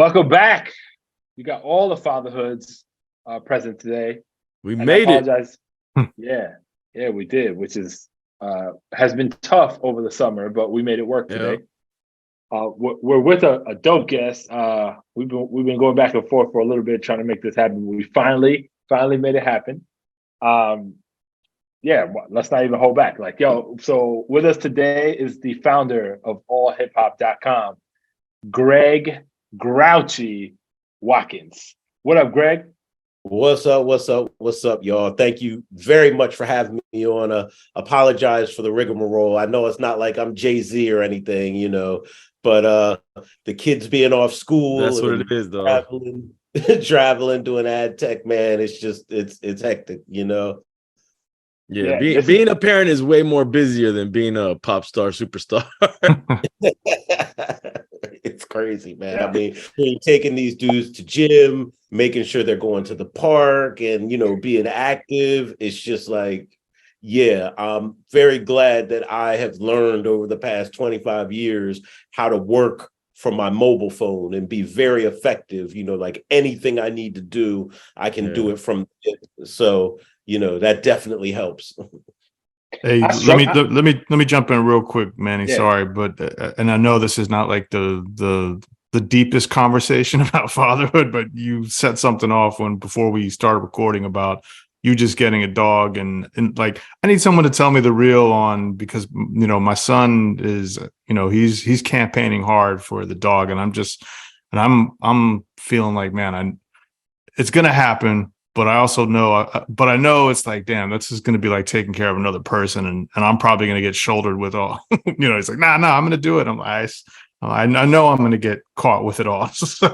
Welcome back. We got all the fatherhoods present today. We made it. Yeah, we did, which is has been tough over the summer, but we made it work today. We're with a dope guest. We've been going back and forth for a little bit trying to make this happen. We finally made it happen. Let's not even hold back. So with us today is the founder of allhiphop.com, Greg Grouchy Watkins. What up, Greg? What's up, y'all? Thank you very much for having me on. Apologize for the rigmarole. I know it's not like I'm Jay-Z or anything, but the kids being off school. That's what it is, though. Traveling, doing ad tech, man. It's just, it's hectic, Yeah, being a parent is way more busier than being a pop star superstar. It's crazy, man. I mean, you're taking these dudes to gym, making sure they're going to the park and, being active. It's just like, I'm very glad that I have learned over the past 25 years how to work from my mobile phone and be very effective. Like anything I need to do, I can do it from it. So, that definitely helps. Hey, let me jump in real quick, Manny. Yeah. Sorry, but and I know this is not like the deepest conversation about fatherhood, but you set something off before we started recording about you just getting a dog, and like I need someone to tell me the real on, because my son is he's campaigning hard for the dog, and I'm feeling like, man, it's gonna happen. But I also know, I know it's like, damn, this is going to be like taking care of another person, and I'm probably going to get shouldered with all. He's like, nah, I'm going to do it. I'm like, I know I'm going to get caught with it all. So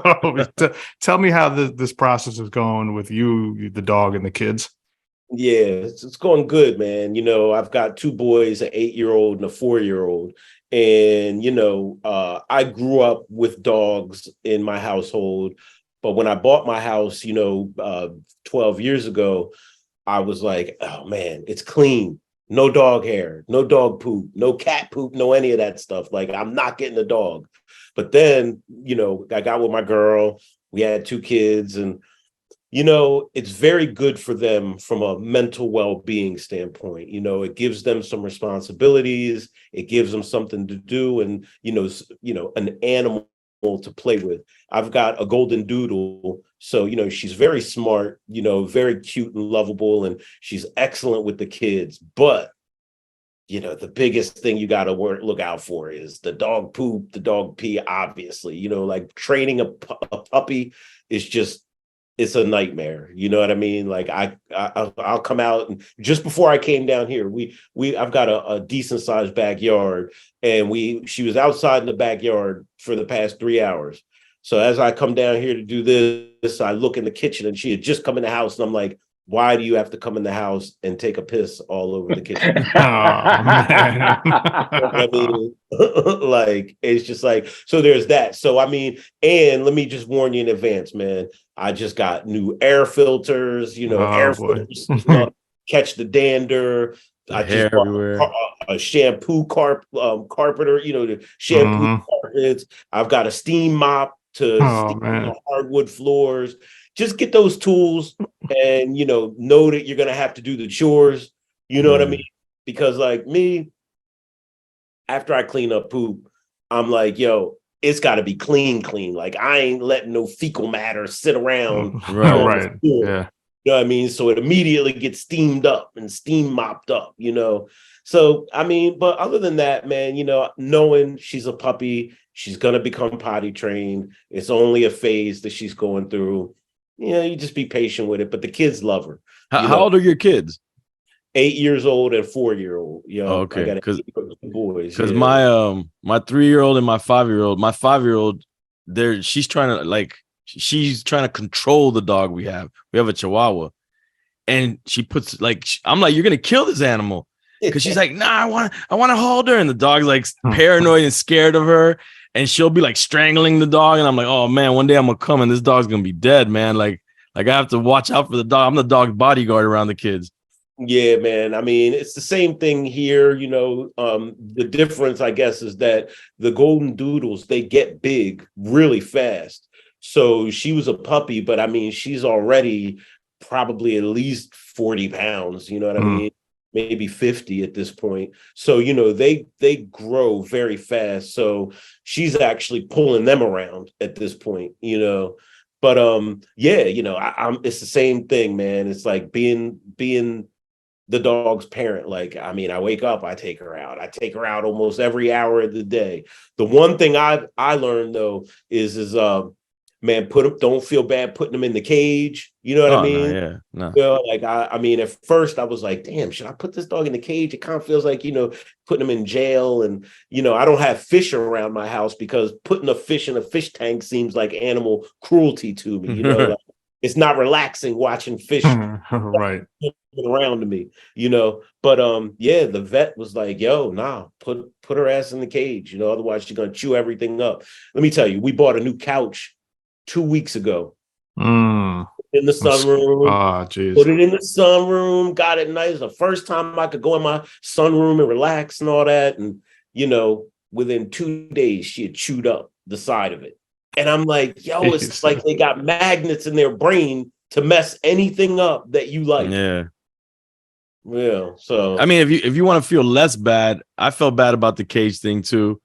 tell me how this process is going with you, the dog, and the kids. Yeah, it's going good, man. I've got two boys, an 8-year-old and a 4-year-old. And, I grew up with dogs in my household. But when I bought my house, 12 years ago, I was like, oh, man, it's clean. No dog hair, no dog poop, no cat poop, no any of that stuff. Like, I'm not getting a dog. But then, I got with my girl. We had 2 kids. And, it's very good for them from a mental well-being standpoint. It gives them some responsibilities. It gives them something to do. And, an animal to play with. I've got a golden doodle, so she's very smart, very cute and lovable, and she's excellent with the kids. But the biggest thing you got to look out for is the dog poop, the dog pee. Obviously, like training a puppy is just, it's a nightmare. You know what I mean? Like I'll come out, and just before I came down here, I've got a decent sized backyard, and she was outside in the backyard for the past 3 hours. So as I come down here to do this, I look in the kitchen, and she had just come in the house, and I'm like, why do you have to come in the house and take a piss all over the kitchen? I mean, like, it's just like, so there's that. So, I mean, and let me just warn you in advance, man, I just got new air filters, filters, catch the dander. I just bought a shampoo carpeter, the shampoo carpets. I've got a steam mop to steam the hardwood floors. Just get those tools and, know that you're going to have to do the chores. You know what I mean? Because like me, after I clean up poop, I'm like, yo, it's got to be clean. Like I ain't letting no fecal matter sit around. Right. Yeah. You know what I mean? So it immediately gets steamed up and steam mopped up, So, I mean, but other than that, man, knowing she's a puppy, she's going to become potty trained. It's only a phase that she's going through. You just be patient with it. But the kids love her. How old are your kids? 8 years old and 4-year-old. Okay. Because boys. Because my 3-year-old and my 5-year-old. My 5-year-old, she's trying to control the dog we have. We have a Chihuahua, and she puts I'm like, you're gonna kill this animal, because she's like, nah, I want to hold her, and the dog's like paranoid and scared of her. And she'll be like strangling the dog. And I'm like, oh man, one day I'm gonna come and this dog's gonna be dead, man. Like I have to watch out for the dog. I'm the dog's bodyguard around the kids. Yeah, man. I mean, it's the same thing here. The difference, I guess, is that the golden doodles, they get big really fast. So she was a puppy, but I mean, she's already probably at least 40 pounds, you know what I mean? Maybe 50 at this point. So, they grow very fast. So she's actually pulling them around at this point, But yeah, I'm it's the same thing, man. It's like being the dog's parent. Like, I mean, I wake up, I take her out. I take her out almost every hour of the day. The one thing I learned though is man, don't feel bad putting them in the cage. You know what I mean? No, yeah, no. Like I mean, at first I was like, damn, should I put this dog in the cage? It kind of feels like, putting him in jail. And, I don't have fish around my house because putting a fish in a fish tank seems like animal cruelty to me. Like, it's not relaxing watching fish right around to me, But yeah, the vet was like, yo, nah, put her ass in the cage, otherwise she's gonna chew everything up. Let me tell you, we bought a new couch 2 weeks ago. In the sunroom. Oh, geez. Put it in the sunroom, got it nice. The first time I could go in my sunroom and relax and all that. And, within 2 days, she had chewed up the side of it. And I'm like, yo, it's like they got magnets in their brain to mess anything up that you like. Yeah. Yeah. So I mean, if you want to feel less bad, I felt bad about the cage thing too.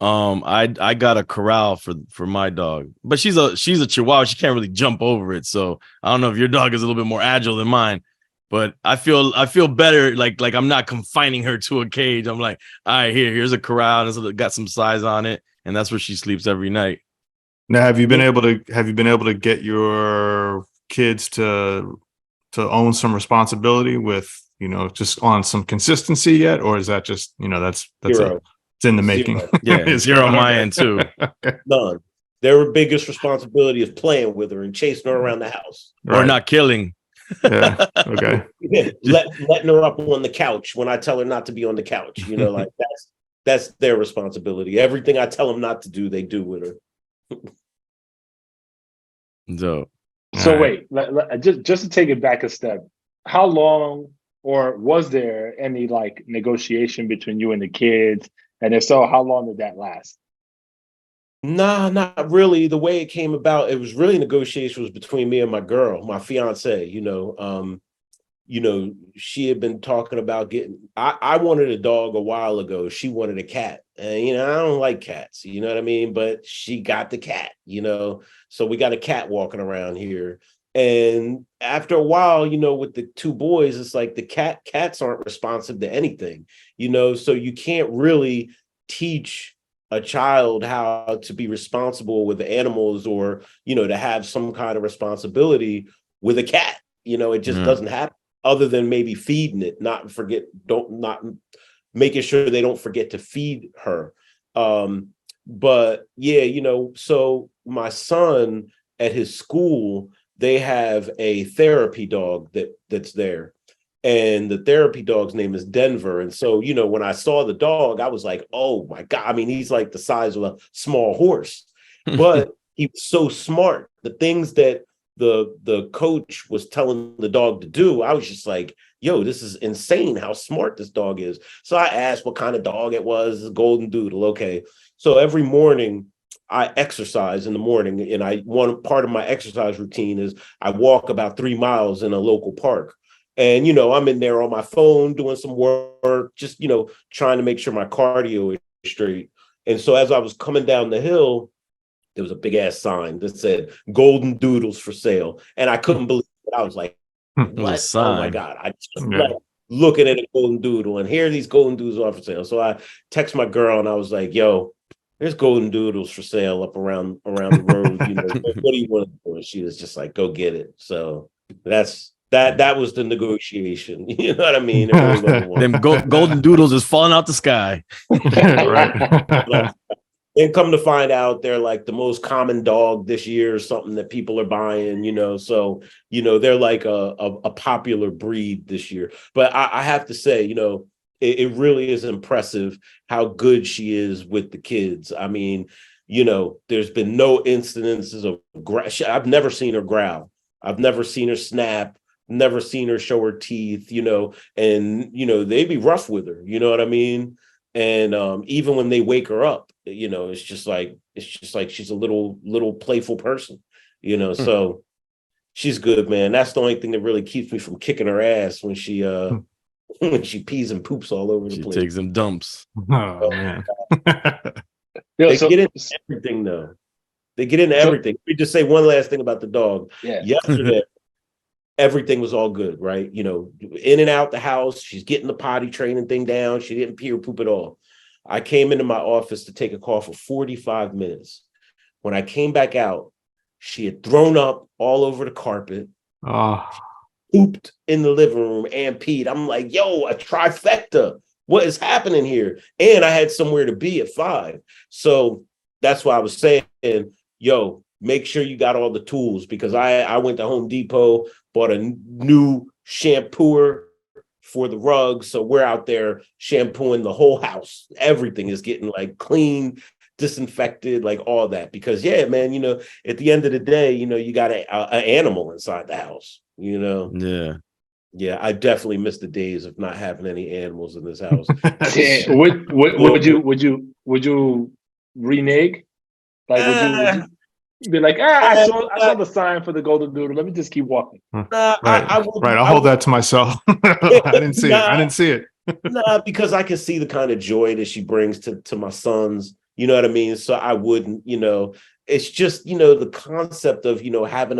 I got a corral for my dog, but she's a Chihuahua. She can't really jump over it. So I don't know if your dog is a little bit more agile than mine, but I feel better. Like I'm not confining her to a cage. I'm like, all right, here's a corral. It's got some size on it, and that's where she sleeps every night. Now, have you been able to get your kids to own some responsibility with, just on some consistency yet, or is that just, that's Zero. It's in the making? Zero. Yeah, zero on my end too. Okay. None. Their biggest responsibility is playing with her and chasing her around the house, or not killing. Yeah. Okay. letting her up on the couch when I tell her not to be on the couch. Like that's their responsibility. Everything I tell them not to do, they do with her. So wait, just to take it back a step, how long or was there any like negotiation between you and the kids? And if so, how long did that last? Nah, not really. The way it came about, it was really negotiations between me and my girl, my fiance. She had been talking about getting. I wanted a dog a while ago. She wanted a cat, and I don't like cats. You know what I mean? But she got the cat. So we got a cat walking around here. And after a while, with the two boys, it's like the cats aren't responsive to anything. So you can't really teach a child how to be responsible with animals or, to have some kind of responsibility with a cat. It just doesn't happen, other than maybe feeding it, not making sure they don't forget to feed her. But yeah, so my son at his school, they have a therapy dog that's there. And the therapy dog's name is Denver. And so, when I saw the dog, I was like, oh my God. I mean, he's like the size of a small horse, but he was so smart. The things that the coach was telling the dog to do, I was just like, yo, this is insane how smart this dog is. So I asked what kind of dog it was. Golden Doodle. Okay. So every morning I exercise in the morning, and one part of my exercise routine is I walk about 3 miles in a local park. And, I'm in there on my phone doing some work, just, trying to make sure my cardio is straight. And so as I was coming down the hill, there was a big ass sign that said Golden Doodles for sale. And I couldn't believe it. I was like, what? Oh my God. I just like looking at a Golden Doodle, and here these Golden Doodles are for sale. So I text my girl and I was like, yo, there's Golden Doodles for sale up around the road. What do you want to do? And she was just like, go get it. So that was the negotiation. You know what I mean? Them Golden Doodles is falling out the sky. Right. And come to find out, they're like the most common dog this year, something that people are buying, so, they're like a popular breed this year. But I have to say, it really is impressive how good she is with the kids. I mean, there's been no incidences of I've never seen her growl. I've never seen her snap. Never seen her show her teeth, and, they be rough with her. You know what I mean? And even when they wake her up, it's just like It's just like she's a little playful person, you know. So she's good, man. That's the only thing that really keeps me from kicking her ass when she when she pees and poops all over the place. She takes them dumps. Oh man. They get into everything though. They get into everything. Let me just say one last thing about the dog. Yeah. Yesterday, everything was all good, right? You know, in and out the house. She's getting the potty training thing down. She didn't pee or poop at all. I came into my office to take a call for 45 minutes. When I came back out, she had thrown up all over the carpet, pooped in the living room, and peed. I'm like, yo, a trifecta. What is happening here? And I had somewhere to be at 5. So that's why I was saying, yo, make sure you got all the tools, because I went to Home Depot, bought a new shampooer for the rugs. So we're out there shampooing the whole house. Everything is getting like clean, disinfected, like all that. Because yeah, man, you know, at the end of the day, you know, you got an animal inside the house, you know? Yeah. Yeah, I definitely miss the days of not having any animals in this house. Would you renege? Like, would you be like, I saw the sign for the golden doodle. Let me just keep walking. Right. I'll hold that to myself. I didn't see it. Nah, because I can see the kind of joy that she brings to my sons. You know what I mean? So I wouldn't, you know, it's just, you know, the concept of, you know, having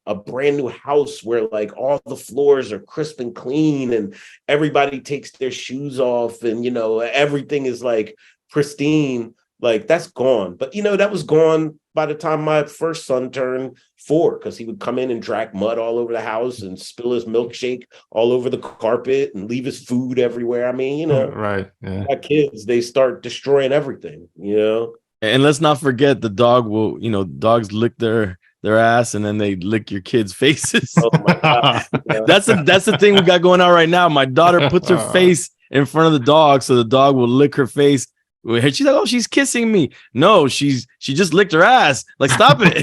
a brand new house where like all the floors are crisp and clean and everybody takes their shoes off and, you know, everything is like pristine. Like that's gone. But, you know, that was gone by the time my first son turned 4, because he would come in and drag mud all over the house and spill his milkshake all over the carpet and leave his food everywhere. I mean, you know, right. Yeah. My kids, they start destroying everything, you know. And let's not forget the dog will, you know, dogs lick their ass and then they lick your kids' faces. Oh my God. That's the thing we got going on right now. My daughter puts her face in front of the dog so the dog will lick her face. She's like, oh, she's kissing me. No, she just licked her ass. Like, stop it.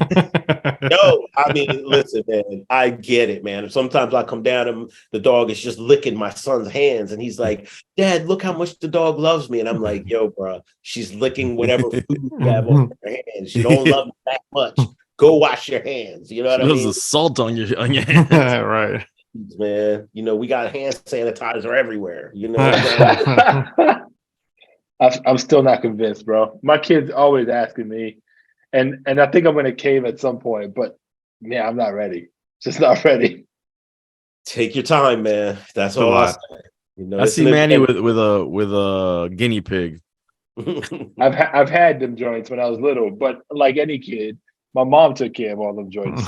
No, I mean, listen, man, I get it, man. Sometimes I come down and the dog is just licking my son's hands, and he's like, Dad, look how much the dog loves me. And I'm like, yo, bro, she's licking whatever food you have on her hands. She don't love me that much. Go wash your hands. You know what I mean? There's assault on your hands. Right. Man, you know, we got hand sanitizer everywhere. You know. I'm still not convinced, bro. My kids always asking me, and I think I'm gonna cave at some point, but yeah, I'm not ready. Just not ready. Take your time, man. That's all I say. You know, I see Manny with a guinea pig. I've had them joints when I was little, but like any kid, my mom took care of all them joints.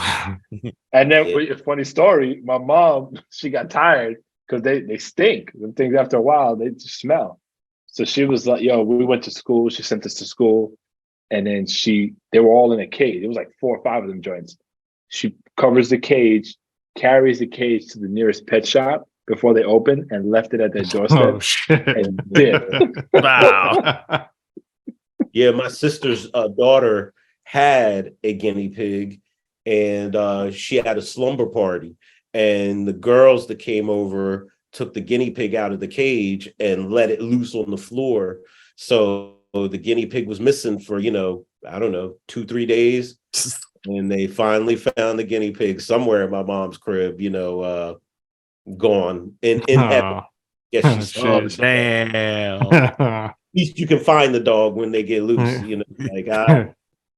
And then a funny story, my mom, she got tired because they stink. The things after a while, they just smell. So she was like, yo, we went to school. She sent us to school. And then they were all in a cage. It was like 4 or 5 of them joints. She covers the cage, carries the cage to the nearest pet shop before they open, and left it at their doorstep. Oh, shit. And dipped. Wow. Yeah, my sister's daughter had a guinea pig, and she had a slumber party. And the girls that came over took the guinea pig out of the cage and let it loose on the floor. So the guinea pig was missing for, you know, I don't know, 2-3 days. And they finally found the guinea pig somewhere in my mom's crib, you know, gone in heaven. Yes, she's damn. At least you can find the dog when they get loose, you know, like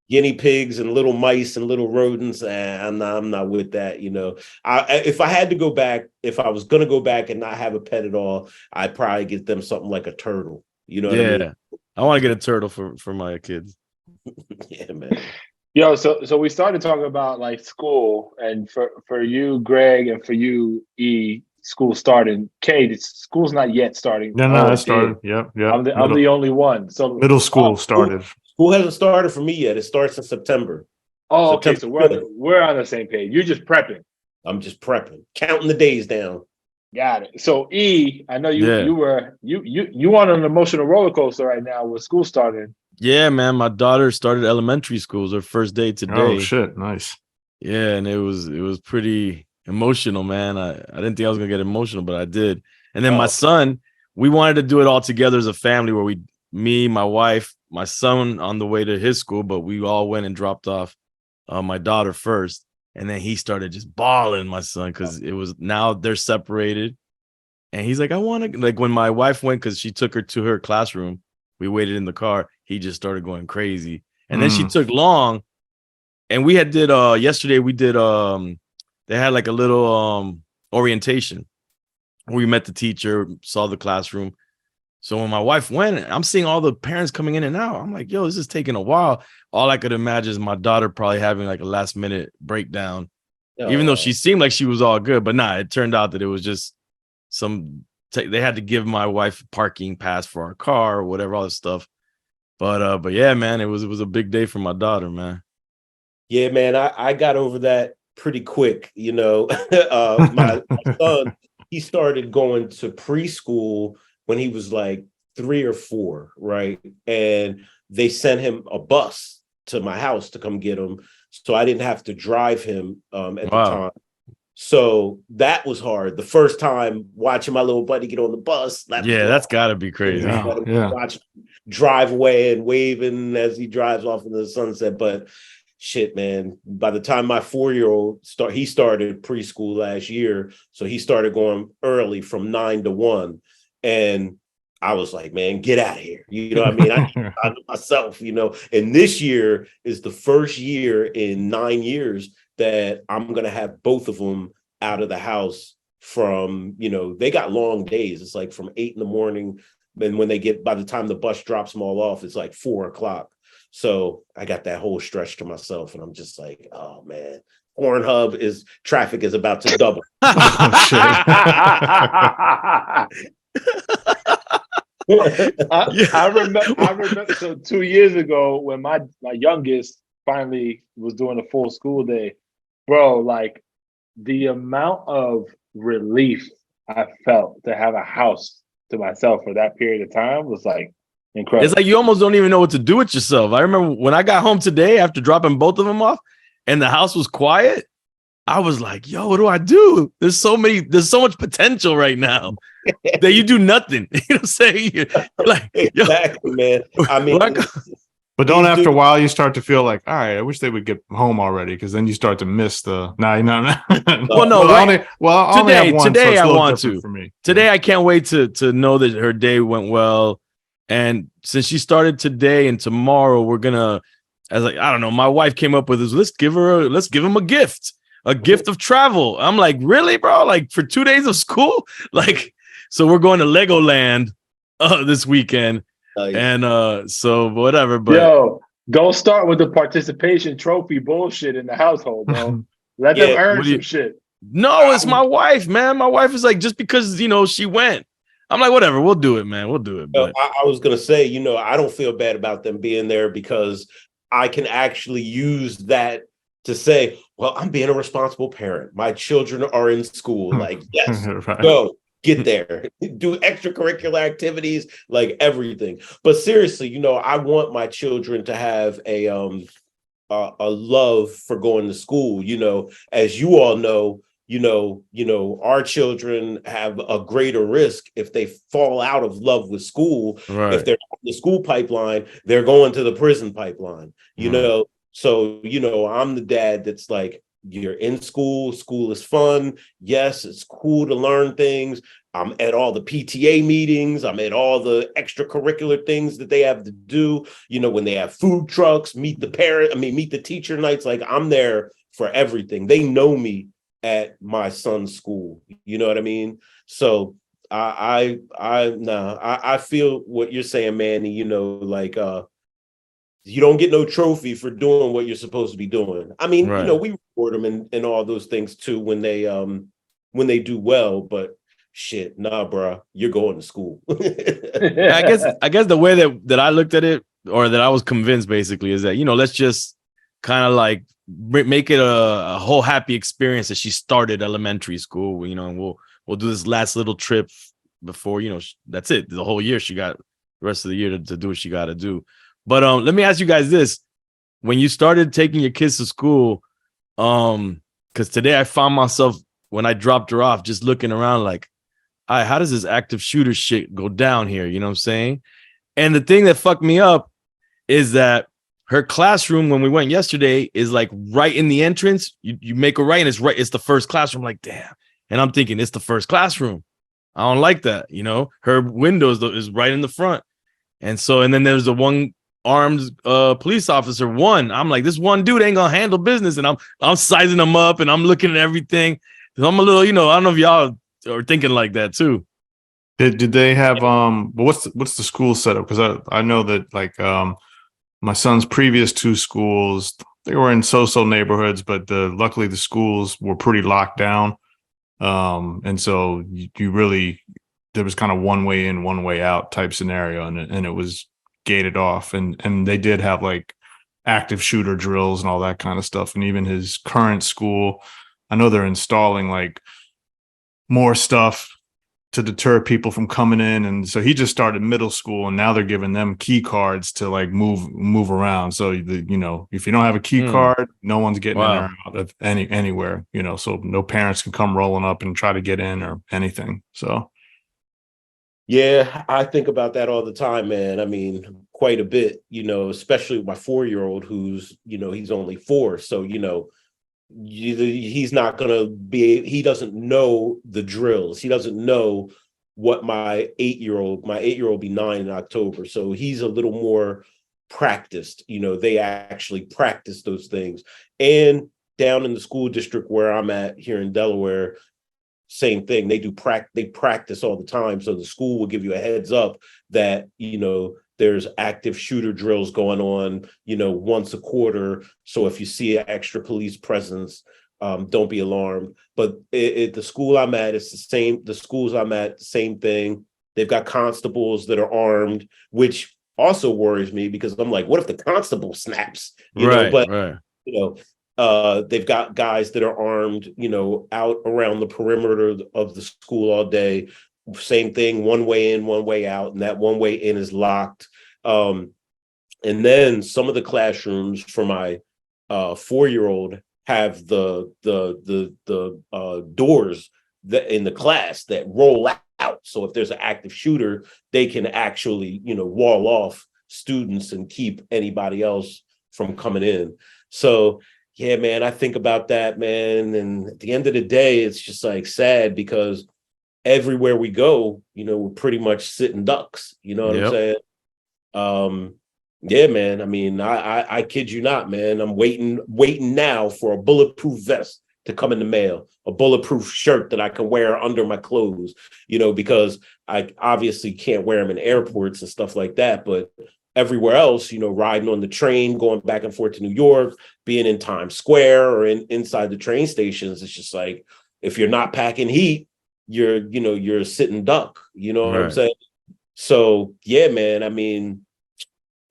guinea pigs and little mice and little rodents. I'm not with that, you know. If I had to go back, if I was gonna go back and not have a pet at all, I'd probably get them something like a turtle. You know what I mean? I want to get a turtle for my kids. Yeah, man. Yo, so we started talking about like school, and for you, Greg, and for you, E, school starting. Kate, school's not yet starting. No, that started. Yep. I'm the only one. So middle school started. School hasn't started for me yet. It starts in September. Oh, okay. So we're on the same page. You're just prepping. I'm just prepping, counting the days down. Got it. So E, I know you on an emotional roller coaster right now with school starting. Yeah, man. My daughter started elementary school. It was her first day today. Oh shit, nice. Yeah, and it was pretty emotional, man. I didn't think I was gonna get emotional, but I did. And then my son, we wanted to do it all together as a family, where we me, my wife, my son on the way to his school, but we all went and dropped off my daughter first. And then he started just bawling, my son, because it was now they're separated. And he's like, I want to, like, when my wife went, because she took her to her classroom, we waited in the car. He just started going crazy. And then she took long. And we did yesterday, we did, they had like a little orientation. We met the teacher, saw the classroom. So when my wife went, I'm seeing all the parents coming in and out. I'm like, yo, this is taking a while. All I could imagine is my daughter probably having like a last minute breakdown, even though she seemed like she was all good. But nah, it turned out that it was just they had to give my wife a parking pass for our car or whatever, all this stuff. But yeah, man, it was a big day for my daughter, man. Yeah, man, I got over that pretty quick. You know, my son, he started going to preschool when he was like 3 or 4, right? And they sent him a bus to my house to come get him. So I didn't have to drive him at the time. So that was hard. The first time watching my little buddy get on the bus. That's got to be crazy. Watch drive away and waving as he drives off into the sunset. But shit, man, by the time my 4-year-old he started preschool last year. So he started going early from 9 to 1. And I was like, man, get out of here. You know what I mean? I need time to myself, you know. And this year is the first year in 9 years that I'm going to have both of them out of the house from, you know, they got long days. It's like from 8 in the morning. And when by the time the bus drops them all off, it's like 4 o'clock. So I got that whole stretch to myself. And I'm just like, oh, man, Pornhub traffic is about to double. Oh, shit. I remember so 2 years ago when my youngest finally was doing a full school day, bro, like the amount of relief I felt to have a house to myself for that period of time was like incredible. It's like you almost don't even know what to do with yourself. I remember when I got home today after dropping both of them off and the house was quiet, I was like, yo, what do I do? There's so much potential right now that you do nothing. You know what I'm saying? Like, exactly, man. I mean, but don't after a while you start to feel like, all right, I wish they would get home already, because then you start to miss the. No. Well, no, right. Today I want to. For me. Today I can't wait to know that her day went well, and since she started today and tomorrow, we're gonna, as like, I don't know, my wife came up with this. Let's give him a gift. A gift of travel. I'm like, really, bro? Like for 2 days of school? Like, so we're going to Legoland this weekend. And so whatever. But yo, don't start with the participation trophy bullshit in the household, bro. Let them earn some shit. No, it's my wife, man. My wife is like, just because, you know, she went. I'm like, whatever, we'll do it, man. We'll do it. But I was gonna say, you know, I don't feel bad about them being there because I can actually use that to say, well, I'm being a responsible parent. My children are in school. Like, yes, right. Go get there, do extracurricular activities, like everything. But seriously, you know, I want my children to have a love for going to school. You know, as you all know, our children have a greater risk if they fall out of love with school. Right. If they're in the school pipeline, they're going to the prison pipeline, you know. So, you know, I'm the dad that's like, you're in school is fun. Yes, it's cool to learn things. I'm at all the PTA meetings. I'm at all the extracurricular things that they have to do. You know, when they have food trucks, meet the teacher nights. Like, I'm there for everything. They know me at my son's school. You know what I mean? So I feel what you're saying, Manny, you know, like, you don't get no trophy for doing what you're supposed to be doing. I mean, right. You know, we reward them and all those things too when they do well, but shit, nah, bro, you're going to school. I guess the way that I looked at it, or that I was convinced basically, is that, you know, let's just kind of like make it a whole happy experience that she started elementary school, you know, and we'll do this last little trip before, you know, that's it. The whole year she got the rest of the year to do what she got to do. But let me ask you guys this. When you started taking your kids to school, because today I found myself, when I dropped her off, just looking around like, how does this active shooter shit go down here? You know what I'm saying? And the thing that fucked me up is that her classroom when we went yesterday is like right in the entrance. You make a right and it's the first classroom. I'm like, damn. And I'm thinking it's the first classroom. I don't like that. Her window is right in the front. And then there's the one armed police officer. I'm like, this one dude ain't gonna handle business. And I'm sizing him up and I'm looking at everything. I'm a little, I don't know if y'all are thinking like that too. Did they have what's the school setup? Because I know that like my son's previous two schools, they were in so-so neighborhoods, but luckily the schools were pretty locked down. And so you really, there was kind of one way in, one way out type scenario, and it was gated off. And they did have like active shooter drills and all that kind of stuff. And even his current school, I know they're installing like more stuff to deter people from coming in. And so he just started middle school, and now they're giving them key cards to like move around. So if you don't have a key card, no one's getting in or out of anywhere, so no parents can come rolling up and try to get in or anything. So yeah, I think about that all the time, man. I mean, quite a bit, especially with my 4-year-old who's, he's only 4. So, he's not going to he doesn't know the drills. He doesn't know what my 8-year-old be 9 in October. So he's a little more practiced. They actually practice those things. And down in the school district where I'm at here in Delaware, same thing. They practice all the time. So the school will give you a heads up that, there's active shooter drills going on, once a quarter. So if you see an extra police presence, don't be alarmed. But the school I'm at, it's the same. The schools I'm at, the same thing. They've got constables that are armed, which also worries me because I'm like, what if the constable snaps? But they've got guys that are armed, out around the perimeter of the school all day. Same thing, one way in, one way out, and that one way in is locked. And then some of the classrooms for my 4-year-old have the doors that in the class that roll out. So if there's an active shooter, they can actually, wall off students and keep anybody else from coming in. So yeah, man, I think about that, man. And at the end of the day, it's just like sad because everywhere we go, we're pretty much sitting ducks. You know what I'm saying? Yeah, man. I mean, I kid you not, man. I'm waiting now for a bulletproof vest to come in the mail, a bulletproof shirt that I can wear under my clothes, because I obviously can't wear them in airports and stuff like that. But everywhere else, riding on the train, going back and forth to New York, being in Times Square or inside the train stations, it's just like, if you're not packing heat, you're a sitting duck, what I'm saying? So yeah, man, I mean,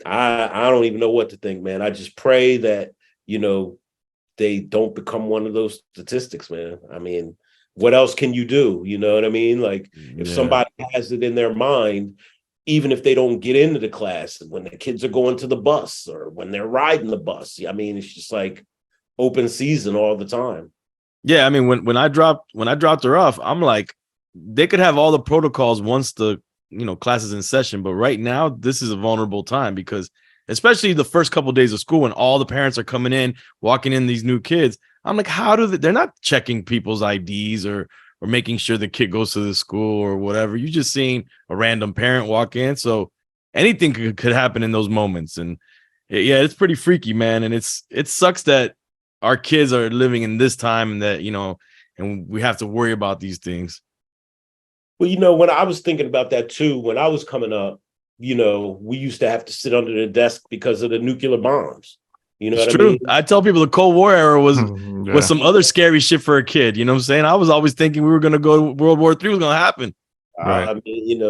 I don't even know what to think, man. I just pray that, they don't become one of those statistics, man. I mean, what else can you do? You know what I mean? Like if somebody has it in their mind, even if they don't get into the class, when the kids are going to the bus or when they're riding the bus, I mean, it's just like open season all the time. Yeah, I mean, when I dropped her off, I'm like, they could have all the protocols once the class is in session, but right now this is a vulnerable time because especially the first couple of days of school when all the parents are coming in, walking in these new kids. I'm like, how do they're not checking people's IDs or making sure the kid goes to the school or whatever. You're just seeing a random parent walk in, so anything could happen in those moments. And yeah, it's pretty freaky, man. And it sucks that our kids are living in this time and that, and we have to worry about these things. Well, when I was thinking about that too, when I was coming up, we used to have to sit under the desk because of the nuclear bombs. You know it's what true. I mean? I tell people the Cold War era was some other scary shit for a kid. You know what I'm saying? I was always thinking we were going to go World War III was going to happen. Right. I mean,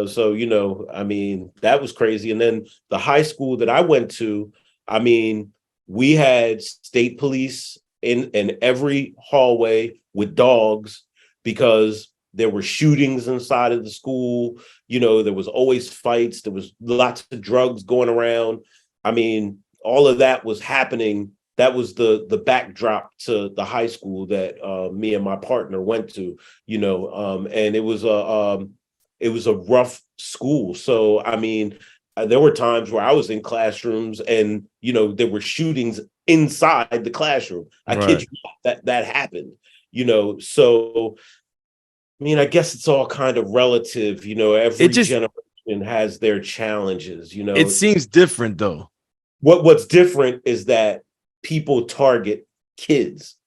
I mean, that was crazy. And then the high school that I went to, I mean, we had state police in every hallway with dogs because there were shootings inside of the school. There was always fights. There was lots of drugs going around. I mean, all of that was happening. That was the backdrop to the high school that me and my partner went to, and it was a rough school. So, I mean, there were times where I was in classrooms and, there were shootings inside the classroom. I kid you not, that happened, so, I mean, I guess it's all kind of relative, every generation has their challenges, It seems different though. What's different is that people target kids.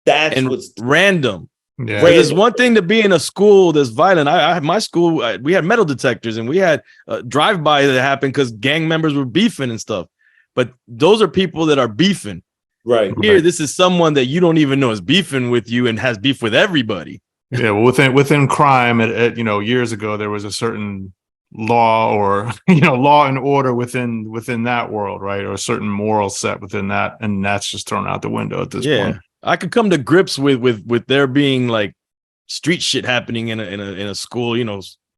That's what's random. Yeah. There's one thing to be in a school that's violent. My school, we had metal detectors and we had drive-by that happened because gang members were beefing and stuff. But those are people that are beefing. Right. Here, this is someone that you don't even know is beefing with you and has beef with everybody. Yeah, well, within crime, years ago, there was a certain law or law and order within that world, right, or a certain moral set within that, and that's just thrown out the window at this point. I could come to grips with there being like street shit happening in a school,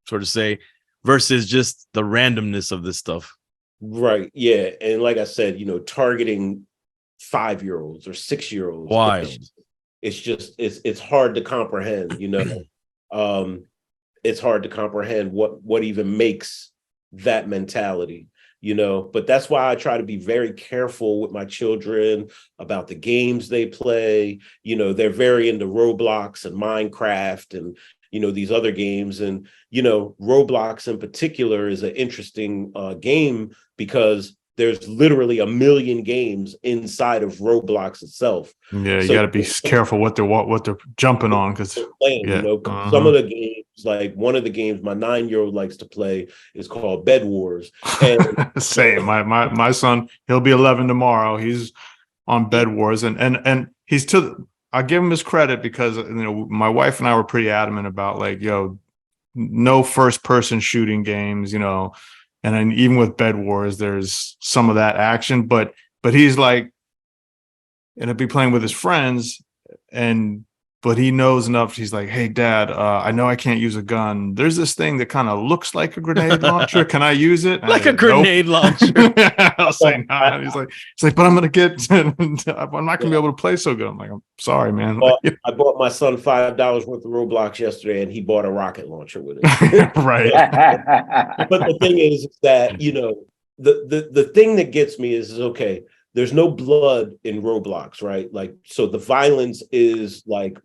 sort of say, versus just the randomness of this stuff. Right. Yeah, and like I said, targeting 5-year-olds or 6-year-olds. Wild. It's hard to comprehend, it's hard to comprehend what even makes that mentality, but that's why I try to be very careful with my children about the games they play. They're very into Roblox and Minecraft and, these other games. And, Roblox in particular is an interesting game because there's literally 1 million games inside of Roblox itself. Yeah, you got to be careful what they're jumping on because some of the games, like one of the games my 9-year-old likes to play is called Bed Wars. And same. My son, he'll be 11 tomorrow. He's on Bed Wars, and he's I'll give him his credit because my wife and I were pretty adamant about no first person shooting games, and then even with Bed Wars, there's some of that action, but he's like, and he'll be playing with his friends, but he knows enough. He's like, "Hey, Dad, I know I can't use a gun. There's this thing that kind of looks like a grenade launcher. Can I use it?" Like a grenade launcher. I'll say, "Nah." He's like, "But I'm not gonna be able to play so good." I'm like, "I'm sorry, man." I bought my son $5 worth of Roblox yesterday, and he bought a rocket launcher with it. Right. But the thing is that the thing that gets me is okay. There's no blood in Roblox, right? Like, so the violence is like,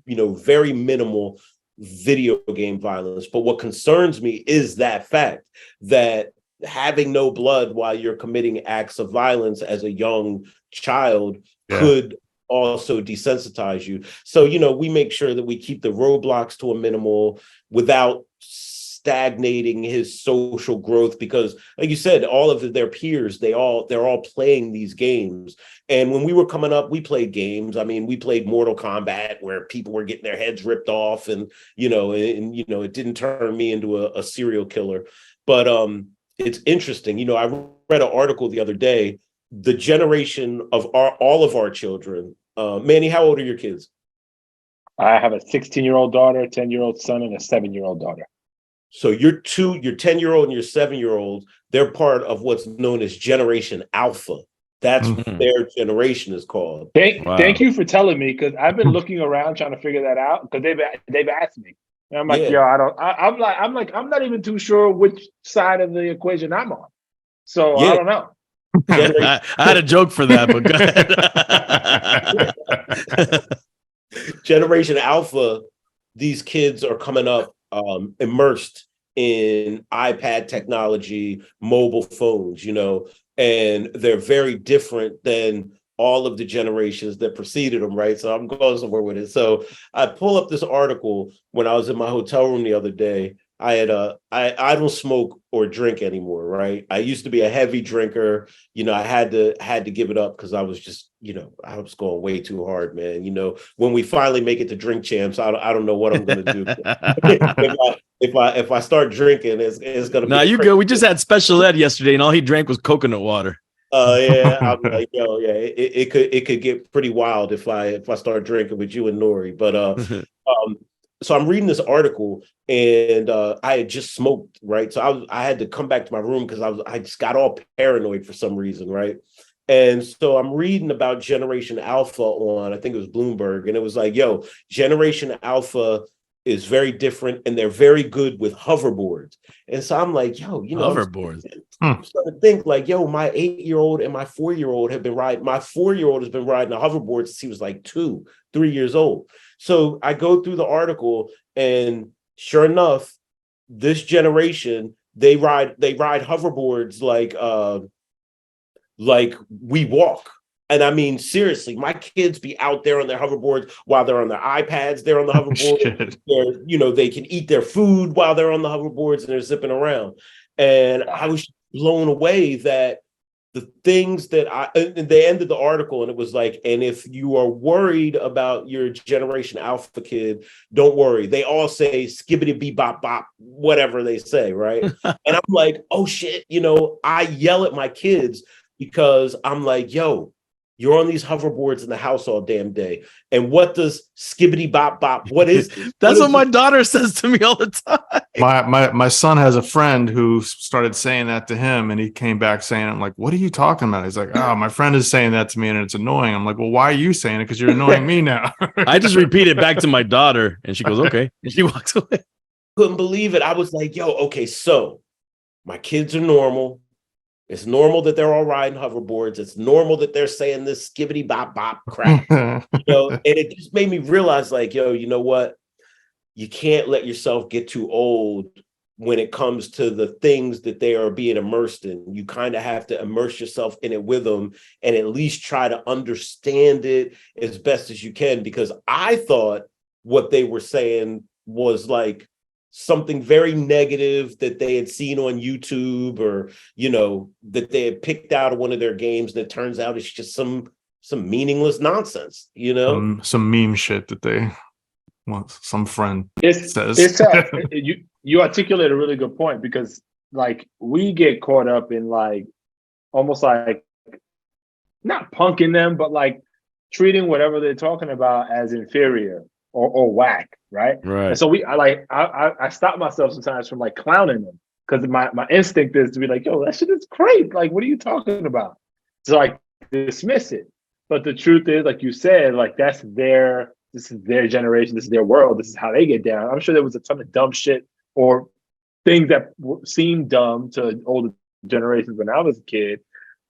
very minimal video game violence. But what concerns me is that fact that having no blood while you're committing acts of violence as a young child could also desensitize you. So, we make sure that we keep the Roblox to a minimal without stagnating his social growth, because like you said, all of their peers, they're all playing these games. And when we were coming up, we played games. I mean, we played Mortal Kombat where people were getting their heads ripped off, and it didn't turn me into a serial killer. But it's interesting. I read an article the other day, the generation of all of our children. Manny, how old are your kids? I have a 16-year-old daughter, a 10-year-old son, and a 7-year-old daughter. So your 10-year-old and your 7-year-old, they're part of what's known as Generation Alpha. That's what their generation is called. Thank you for telling me, because I've been looking around trying to figure that out, because they've asked me. And I'm like, I'm not even too sure which side of the equation I'm on. So I don't know. I had a joke for that, but go ahead. Generation Alpha, these kids are coming up immersed in iPad technology, mobile phones, and they're very different than all of the generations that preceded them, right? So I'm going somewhere with it. So I pull up this article when I was in my hotel room the other day. I don't smoke or drink anymore, right? I used to be a heavy drinker. I had to give it up because I was just, I was going way too hard, man. When we finally make it to Drink Champs, I don't know what I'm gonna do. if I start drinking, it's gonna be. No, you go. We just had special ed yesterday, and all he drank was coconut water. I'm like, it could get pretty wild if I start drinking with you and Nori. But so I'm reading this article, and I had just smoked, right? So I had to come back to my room because I just got all paranoid for some reason, right? And so I'm reading about Generation Alpha on, I think it was Bloomberg, and it was like, Generation Alpha is very different, and they're very good with hoverboards. And so I'm like, yo, hoverboards. I'm starting to think like, yo, my 8-year-old and my 4-year-old have been riding. My 4-year-old has been riding a hoverboard since he was like 2-3 years old. So I go through the article, and sure enough, this generation, they ride hoverboards like we walk. And I mean, seriously, my kids be out there on their hoverboards while they're on their iPads. They're on the hoverboard. They can eat their food while they're on the hoverboards and they're zipping around. And I was blown away that the things that and they ended the article and it was like, and if you are worried about your Generation Alpha kid, don't worry. They all say skibbity bee bop bop, whatever they say, right? And I'm like, oh shit, I yell at my kids because I'm like, yo, you're on these hoverboards in the house all damn day. And what does skibbity bop bop? What is this? That's what my daughter says to me all the time. My son has a friend who started saying that to him, and he came back saying, I'm like, what are you talking about? He's like, oh, my friend is saying that to me and it's annoying. I'm like, well, why are you saying it? Because you're annoying me now. I just repeat it back to my daughter and she goes, okay. And she walks away. Couldn't believe it. I was like, yo, okay, so my kids are normal. It's normal that they're all riding hoverboards. It's normal that they're saying this skibbity bop bop crap. And it just made me realize, like, yo, you know what? You can't let yourself get too old when it comes to the things that they are being immersed in. You kind of have to immerse yourself in it with them and at least try to understand it as best as you can, because I thought what they were saying was like something very negative that they had seen on YouTube, or, that they had picked out of one of their games that turns out it's just some meaningless nonsense, some meme shit that they want, some friend says. You articulate a really good point, because like we get caught up in like almost like not punking them, but like treating whatever they're talking about as inferior or whack, right? And so I stop myself sometimes from like clowning them, because my instinct is to be like, yo, that shit is great. Like, what are you talking about? So I dismiss it. But the truth is, like you said, like this is their generation, this is their world, this is how they get down. I'm sure there was a ton of dumb shit or things that seemed dumb to older generations when I was a kid.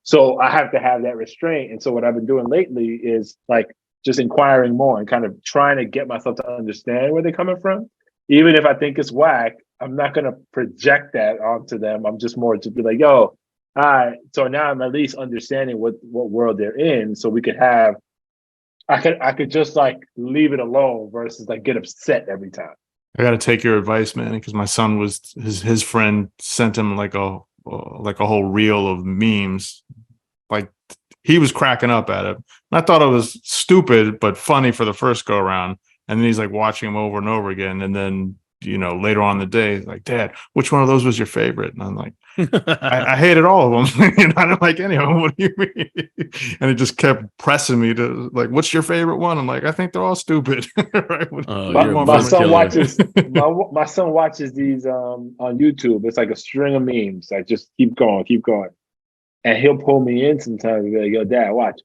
So I have to have that restraint. And so what I've been doing lately is like just inquiring more and kind of trying to get myself to understand where they're coming from. Even if I think it's whack, I'm not going to project that onto them. I'm just more to be like, yo, all right. So now I'm at least understanding what world they're in. So we could have, I could just like leave it alone versus like get upset every time. I got to take your advice, man, because my son was his friend sent him like a whole reel of memes. Like, he was cracking up at it. And I thought it was stupid, but funny for the first go around. And then he's like watching him over and over again. And then, later on in the day, like, Dad, which one of those was your favorite? And I'm like, I hated all of them. I don't like any of them. What do you mean? And he just kept pressing me to like, what's your favorite one? I'm like, I think they're all stupid. Right? My son watches these on YouTube. It's like a string of memes. Like, just keep going. And he'll pull me in sometimes and be like, yo, Dad, watch.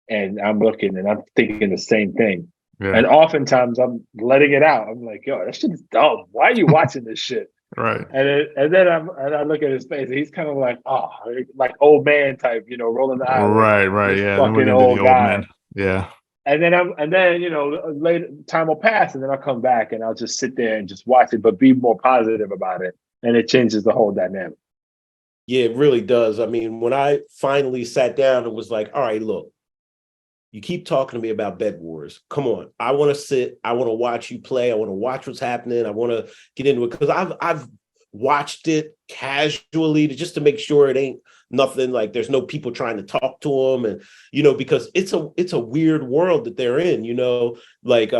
And I'm looking and I'm thinking the same thing. Yeah. And oftentimes I'm letting it out. I'm like, yo, that shit is dumb. Why are you watching this shit? Right. And then I look at his face and he's kind of like, oh, like old man type, rolling the eyes. Right. Yeah. Fucking old guy. Man. Yeah. And then later time will pass and then I'll come back and I'll just sit there and just watch it, but be more positive about it. And it changes the whole dynamic. Yeah, it really does. I mean, when I finally sat down and was like, all right, look, you keep talking to me about Bed Wars. Come on. I want to sit. I want to watch you play. I want to watch what's happening. I want to get into it because I've watched it casually to make sure it ain't nothing like there's no people trying to talk to them. And, because it's a weird world that they're in, like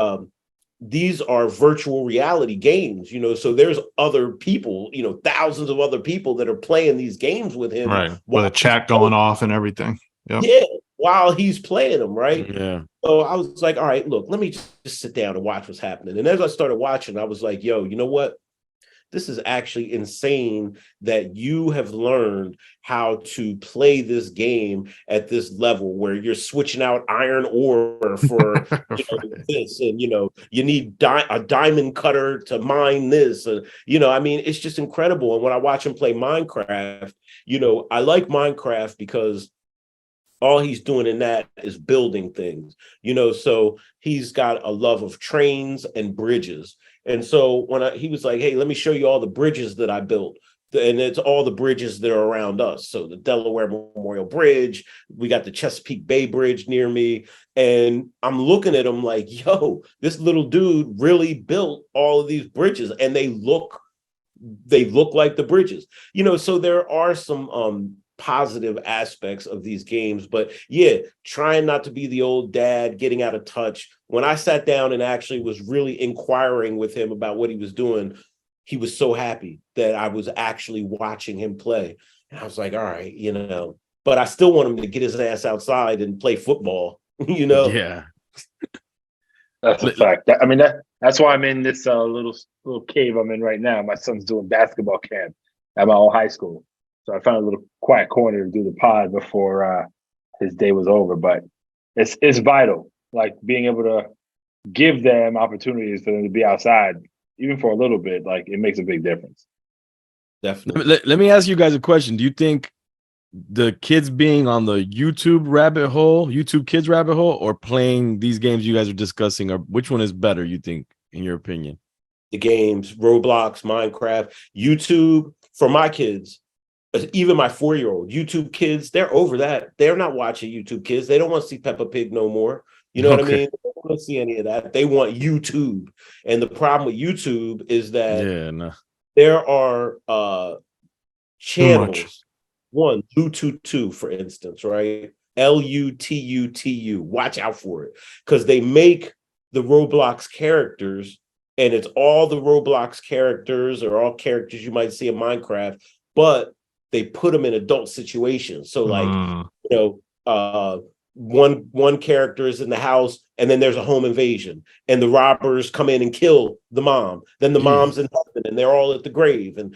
these are virtual reality games, so there's other people, thousands of other people that are playing these games with him. Right. With a chat going off and everything. Yep. Yeah. While he's playing them, right? Yeah. So I was like, all right, look, let me just sit down and watch what's happening. And as I started watching, I was like, yo, you know what? this is actually insane that you have learned how to play this game at this level where you're switching out iron ore for this, and you need a diamond cutter to mine this, I mean, it's just incredible. And when I watch him play Minecraft, I like Minecraft because all he's doing in that is building things, so he's got a love of trains and bridges. And so when he was like, hey, let me show you all the bridges that I built. And it's all the bridges that are around us. So the Delaware Memorial Bridge, we got the Chesapeake Bay Bridge near me. And I'm looking at him like, yo, this little dude really built all of these bridges, and they look like the bridges, so there are some positive aspects of these games. But yeah, trying not to be the old dad, getting out of touch. When I sat down and actually was really inquiring with him about what he was doing, he was so happy that I was actually watching him play. And I was like, all right, but I still want him to get his ass outside and play football, Yeah. That's a fact. I mean, that's why I'm in this little cave I'm in right now. My son's doing basketball camp at my old high school. So I found a little quiet corner to do the pod before his day was over. But it's vital, like being able to give them opportunities for them to be outside, even for a little bit. Like, it makes a big difference. Definitely. Let me ask you guys a question. Do you think the kids being on the YouTube kids rabbit hole, or playing these games you guys are discussing, or which one is better, you think, in your opinion? The games, Roblox, Minecraft, YouTube, for my kids, even my 4-year-old, YouTube kids, they're over that. They're not watching YouTube kids. They don't want to see Peppa Pig no more. You know what I mean? They don't want to see any of that. They want YouTube. And the problem with YouTube is that there are channels. One, Lututu, for instance, right? Lututu. Watch out for it, because they make the Roblox characters, and it's all the Roblox characters, or all characters you might see in Minecraft, but they put them in adult situations. So like, one character is in the house, and then there's a home invasion, and the robbers come in and kill the mom. Then the mom's in heaven, and they're all at the grave. And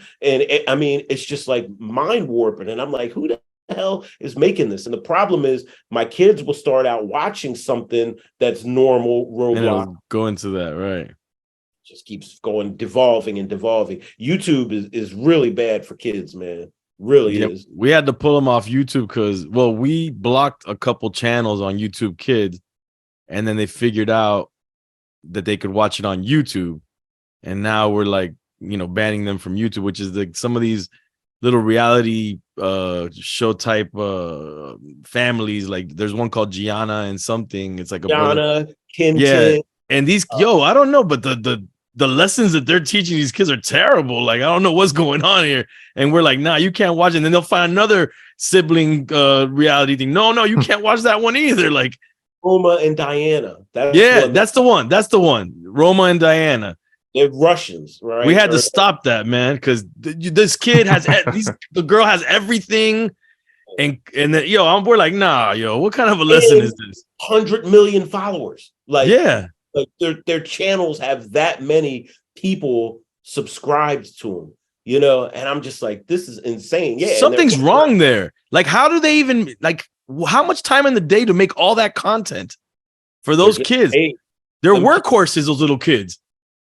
I mean, it's just like mind warping. And I'm like, who the hell is making this? And the problem is, my kids will start out watching something that's normal Roblox. Go into that, right? Just keeps going, devolving and devolving. YouTube is really bad for kids, man. Really is. We had to pull them off YouTube because, we blocked a couple channels on YouTube Kids, and then they figured out that they could watch it on YouTube, and now we're like, banning them from YouTube, which is some of these little reality show type families. Like, there's one called Gianna and something. It's like Gianna, Kim. And these I don't know, but the lessons that they're teaching these kids are terrible. Like, I don't know what's going on here. And we're like, nah, you can't watch it. And then they'll find another sibling reality thing. No, you can't watch that one either. Like, Roma and Diana. That's the one. That's the one. Roma and Diana. They're Russians, right? We had to stop that, man, because this kid has the girl has everything. And then, we're like, nah, what kind of a lesson is this? 100 million followers. Like, yeah. Like their channels have that many people subscribed to them, and I'm just like, this is insane. Yeah, something's wrong there. Like, how do they even, like, how much time in the day to make all that content for those kids? They're workhorses, those little kids.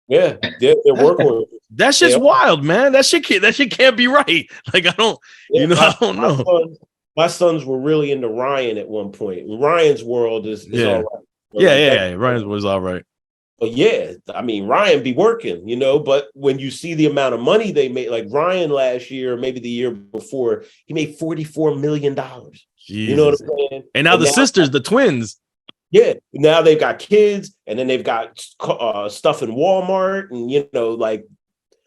Yeah, they're workhorses. That's just wild, man. That shit can't be right. Like, I don't, I don't know. My sons were really into Ryan at one point. Ryan's world is all right. Yeah. Ryan was all right. But yeah, I mean, Ryan be working, but when you see the amount of money they made, like Ryan last year, maybe the year before, he made $44 million. Jesus. You know what I'm saying? And now sisters, the twins. Yeah. Now they've got kids, and then they've got stuff in Walmart, and like.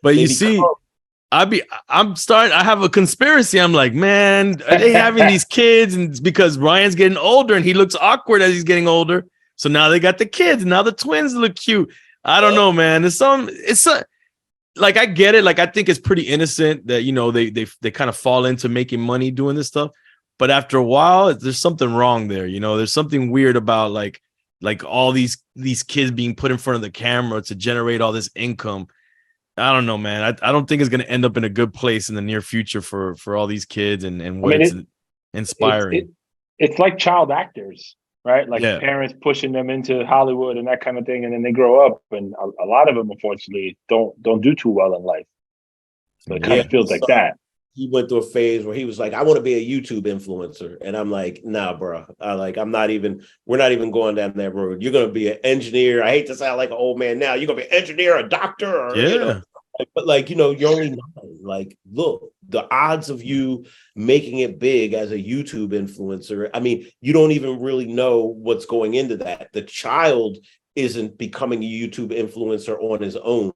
But you see, I have a conspiracy. I'm like, man, are they having these kids? And it's because Ryan's getting older and he looks awkward as he's getting older. So now they got the kids. Now the twins look cute. I don't know, man. Like, I get it. Like, I think it's pretty innocent that, they kind of fall into making money doing this stuff. But after a while, there's something wrong there. There's something weird about like all these kids being put in front of the camera to generate all this income. I don't know, man. I don't think it's gonna end up in a good place in the near future for all these kids and what it's inspiring. It's like child actors, right? Like Yeah. parents pushing them into Hollywood and that kind of thing, and then they grow up, and a lot of them, unfortunately, don't do too well in life. So it kind of feels like that. He went through a phase where he was like, I want to be a YouTube influencer. And I'm like, nah, bro. We're not even going down that road. You're going to be an engineer. I hate to sound like an old man now. You're going to be an engineer, a doctor, or, but you're only 9. Like, look, the odds of you making it big as a YouTube influencer, I mean, you don't even really know what's going into that. The child isn't becoming a YouTube influencer on his own.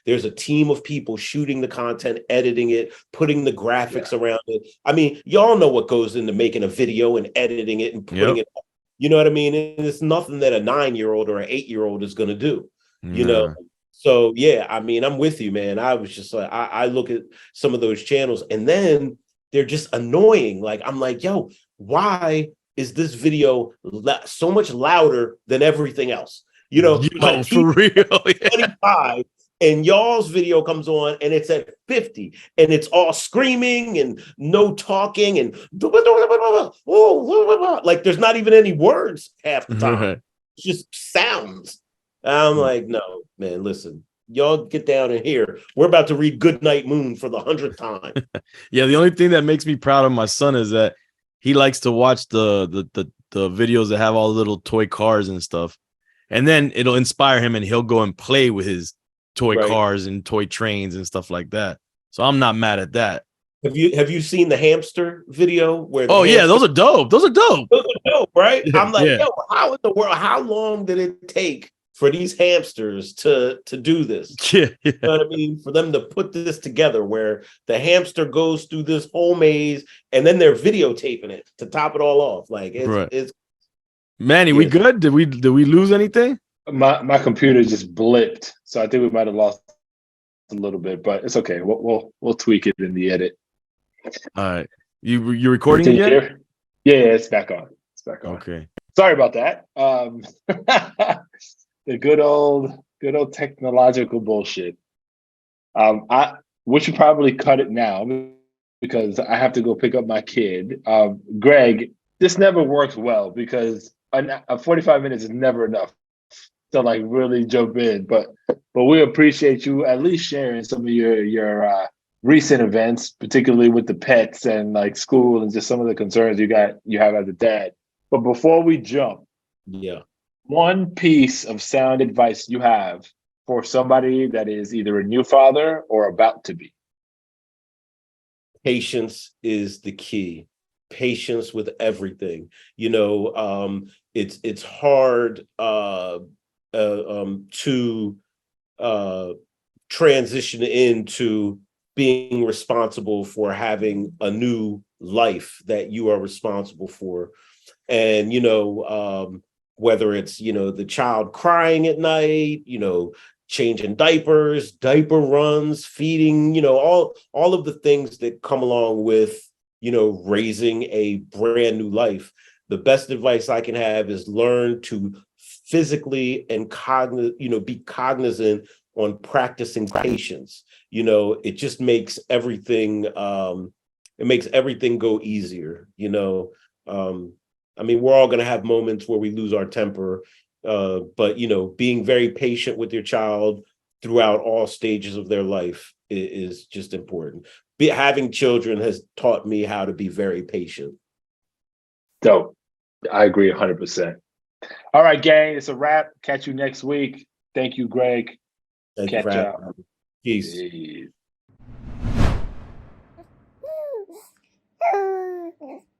There's a team of people shooting the content, editing it, putting the graphics around it. I mean, y'all know what goes into making a video and editing it and putting it, you know what I mean? And it's nothing that a 9-year-old or an 8-year-old is going to do, you know? So, yeah, I mean, I'm with you, man. I was just like, I look at some of those channels and then they're just annoying. Like, I'm like, yo, why is this video so much louder than everything else? You know, for real. 25 and y'all's video comes on and it's at 50 and it's all screaming and no talking and like there's not even any words half the time. Right. It's just sounds. I'm like, no, man, listen, y'all get down in here. We're about to read Goodnight Moon for the 100th time. Yeah, the only thing that makes me proud of my son is that he likes to watch the videos that have all the little toy cars and stuff. And then it'll inspire him and he'll go and play with his toy cars and toy trains and stuff like that. So I'm not mad at that. Have you seen the hamster video where those are dope. Those are dope, right? I'm like, yo, how in the world, how long did it take for these hamsters to do this? You know what I mean? For them to put this together where the hamster goes through this whole maze and then they're videotaping it to top it all off. Like it's Manny, we good? Did we lose anything? My computer just blipped, so I think we might have lost a little bit, but it's okay. We'll tweak it in the edit. All right, you recording again? Yeah, it's back on. It's back on. Okay. Sorry about that. The good old technological bullshit. We should probably cut it now because I have to go pick up my kid. Greg, this never works well because a 45 minutes is never enough to like really jump in, but we appreciate you at least sharing some of your recent events, particularly with the pets and like school and just some of the concerns you have as a dad. But before we jump, one piece of sound advice you have for somebody that is either a new father or about to be. Patience is the key. Patience with everything. You know, it's hard to transition into being responsible for having a new life that you are responsible for. And, you know, whether it's, you know, the child crying at night, you know, changing diapers, diaper runs, feeding, you know, all of the things that come along with, you know, raising a brand new life. The best advice I can have is learn to physically and be cognizant on practicing patience. You know, it just makes everything, go easier, you know. I mean, we're all going to have moments where we lose our temper, but, you know, being very patient with your child throughout all stages of their life is just important. Having children has taught me how to be very patient. Dope. I agree 100%. All right, gang, it's a wrap. Catch you next week. Thank you, Greg. Thank you for having me. Peace. Peace.